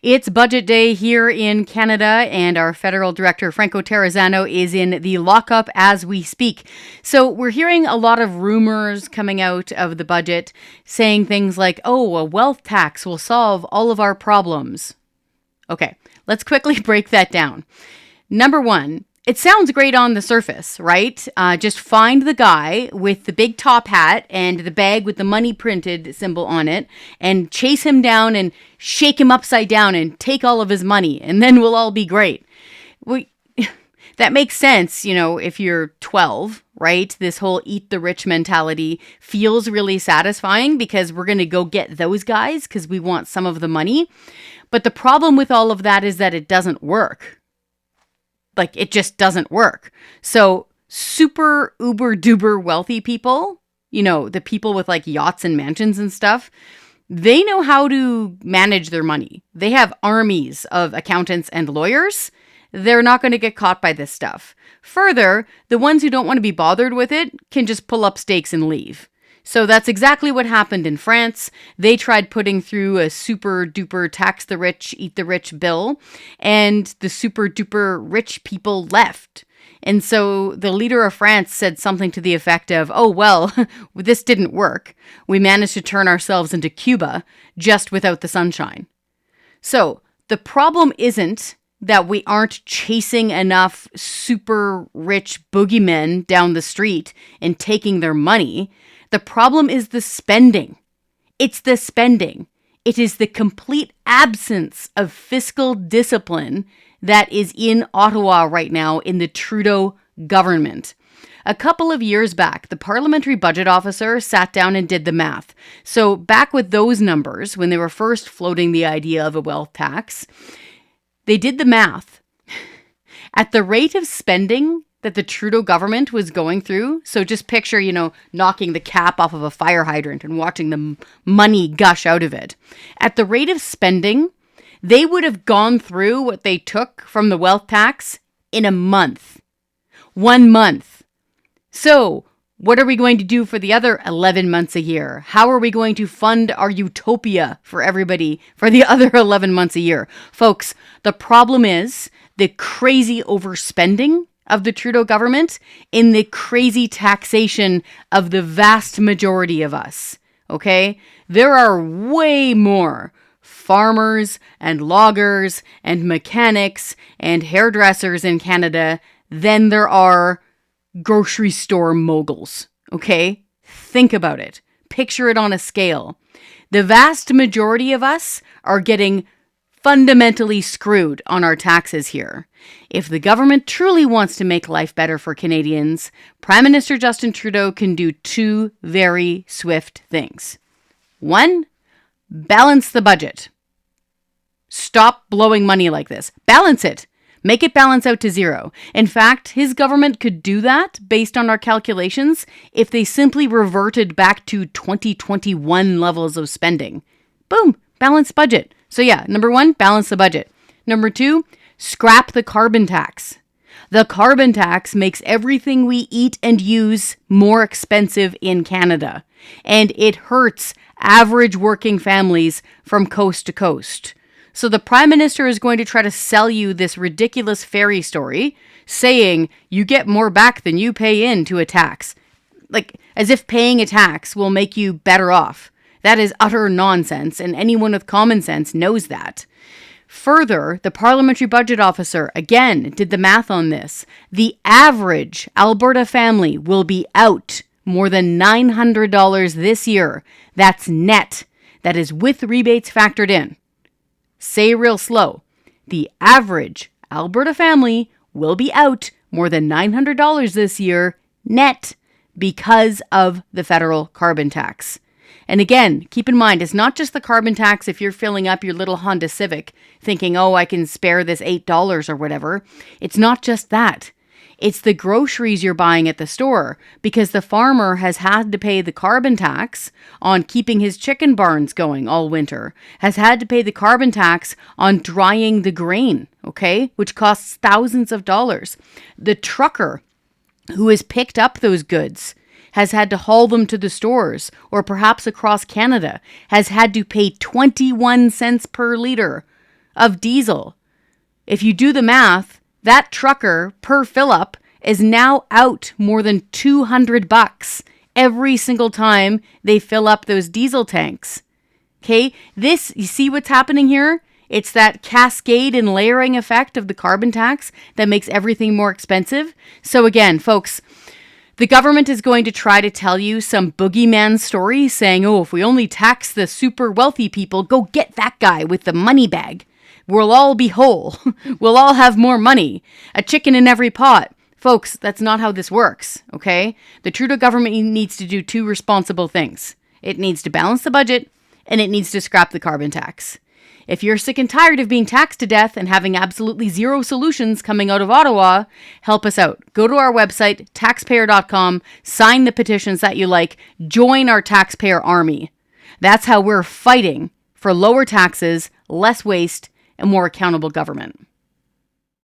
It's budget day here in Canada, and our federal director, Franco Terrazzano, is in the lockup as we speak. So we're hearing a lot of rumors coming out of the budget saying things like, oh, a wealth tax will solve all of our problems. Okay, let's quickly break that down. Number one, it sounds great on the surface, right? Just find the guy with the big top hat and the bag with the money printed symbol on it and chase him down and shake him upside down and take all of his money, and then we'll all be great. That makes sense, if you're 12, right? This whole eat the rich mentality feels really satisfying because we're going to go get those guys because we want some of the money. But the problem with all of that is that it doesn't work. It just doesn't work. So super uber duper wealthy people, the people with yachts and mansions and stuff, they know how to manage their money. They have armies of accountants and lawyers. They're not going to get caught by this stuff. Further, the ones who don't want to be bothered with it can just pull up stakes and leave. So that's exactly what happened in France. They tried putting through a super duper tax the rich, eat the rich bill, and the super duper rich people left. And so the leader of France said something to the effect of, oh, well, this didn't work. We managed to turn ourselves into Cuba just without the sunshine. So the problem isn't that we aren't chasing enough super rich boogeymen down the street and taking their money. The problem is the spending. It's the spending. It is the complete absence of fiscal discipline that is in Ottawa right now in the Trudeau government. A couple of years back, the parliamentary budget officer sat down and did the math. So back with those numbers, when they were first floating the idea of a wealth tax, they did the math. At the rate of spending that the Trudeau government was going through. So just picture, knocking the cap off of a fire hydrant and watching the money gush out of it. At the rate of spending, they would have gone through what they took from the wealth tax in a month. 1 month. So what are we going to do for the other 11 months a year? How are we going to fund our utopia for everybody for the other 11 months a year? Folks, the problem is the crazy overspending of the Trudeau government in the crazy taxation of the vast majority of us, okay? There are way more farmers and loggers and mechanics and hairdressers in Canada than there are grocery store moguls, okay? Think about it. Picture it on a scale. The vast majority of us are getting fundamentally screwed on our taxes here. If the government truly wants to make life better for Canadians, Prime Minister Justin Trudeau can do two very swift things. One, balance the budget. Stop blowing money like this. Balance it. Make it balance out to zero. In fact, his government could do that based on our calculations if they simply reverted back to 2021 levels of spending. Boom, balanced budget. So yeah, number one, balance the budget. Number two, scrap the carbon tax. The carbon tax makes everything we eat and use more expensive in Canada. And it hurts average working families from coast to coast. So the Prime Minister is going to try to sell you this ridiculous fairy story saying you get more back than you pay into a tax. As if paying a tax will make you better off. That is utter nonsense, and anyone with common sense knows that. Further, the parliamentary budget officer, again, did the math on this. The average Alberta family will be out more than $900 this year. That's net. That is with rebates factored in. Say real slow. The average Alberta family will be out more than $900 this year net because of the federal carbon tax. And again, keep in mind, it's not just the carbon tax if you're filling up your little Honda Civic thinking, oh, I can spare this $8 or whatever. It's not just that. It's the groceries you're buying at the store because the farmer has had to pay the carbon tax on keeping his chicken barns going all winter, has had to pay the carbon tax on drying the grain, okay, which costs thousands of dollars. The trucker who has picked up those goods has had to haul them to the stores or perhaps across Canada, has had to pay 21 cents per liter of diesel. If you do the math, that trucker per fill-up is now out more than $200 every single time they fill up those diesel tanks. Okay, you see what's happening here? It's that cascade and layering effect of the carbon tax that makes everything more expensive. So again, folks, the government is going to try to tell you some boogeyman story saying, oh, if we only tax the super wealthy people, go get that guy with the money bag. We'll all be whole. We'll all have more money. A chicken in every pot. Folks, that's not how this works, okay? The Trudeau government needs to do two responsible things. It needs to balance the budget, and it needs to scrap the carbon tax. If you're sick and tired of being taxed to death and having absolutely zero solutions coming out of Ottawa, help us out. Go to our website, taxpayer.com, sign the petitions that you like, join our taxpayer army. That's how we're fighting for lower taxes, less waste, and more accountable government.